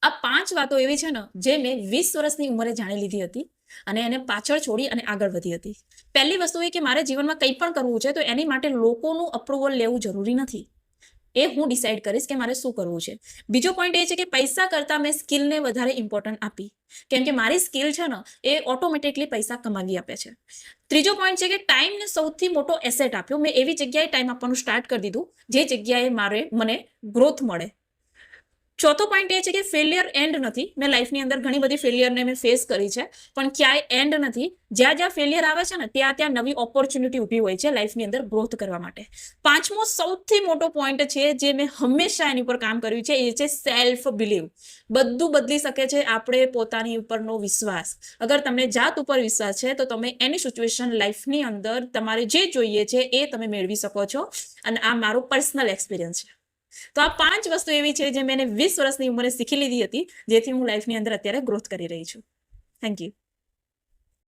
આ 5 વાતો એવી છે ને જે મેં 20 વર્ષની ઉંમરે જાણી લીધી હતી અને એને પાછળ છોડી અને આગળ વધી હતી. પહેલી વસ્તુ એ કે મારે જીવનમાં કંઈ પણ કરવું છે તો એની માટે લોકોનું અપ્રુવલ લેવું જરૂરી નથી. એ હું ડિસાઈડ કરીશ કે મારે શું કરવું છે. બીજો પોઈન્ટ એ છે કે પૈસા કરતાં મેં સ્કિલને વધારે ઇમ્પોર્ટન્ટ આપી, કેમ કે મારી સ્કિલ છે ને એ ઓટોમેટિકલી પૈસા કમાવી આપે છે. ત્રીજો પોઈન્ટ છે કે ટાઈમને સૌથી મોટો એસેટ આપ્યો. મેં એવી જગ્યાએ ટાઈમ આપવાનું સ્ટાર્ટ કરી દીધું જે જગ્યાએ મને ગ્રોથ મળે. ચોથો પોઈન્ટ એ છે કે ફેલિયર એન્ડ નથી. મેં લાઈફની અંદર ઘણી બધી ફેલિયરને મેં ફેસ કરી છે, પણ ક્યાંય એન્ડ નથી. જ્યાં જ્યાં ફેલિયર આવે છે ને ત્યાં નવી ઓપોર્ચ્યુનિટી ઊભી હોય છે લાઈફની અંદર ગ્રોથ કરવા માટે. પાંચમો સૌથી મોટો પોઈન્ટ છે જે મેં હંમેશા એની ઉપર કામ કર્યું છે, એ છે સેલ્ફ બિલીવ. બધું બદલી શકે છે આપણે પોતાની ઉપરનો વિશ્વાસ. અગર તમને જાત ઉપર વિશ્વાસ છે તો તમે એની સિચ્યુએશન લાઈફની અંદર તમારે જે જોઈએ છે એ તમે મેળવી શકો છો. અને આ મારો પર્સનલ એક્સપિરિયન્સ છે. તો આ 5 વસ્તુ એવી છે જે મેં 20 વર્ષની ઉંમરે શીખી લીધી હતી, જેથી હું લાઈફની અંદર અત્યારે ગ્રોથ કરી રહી છું. Thank you.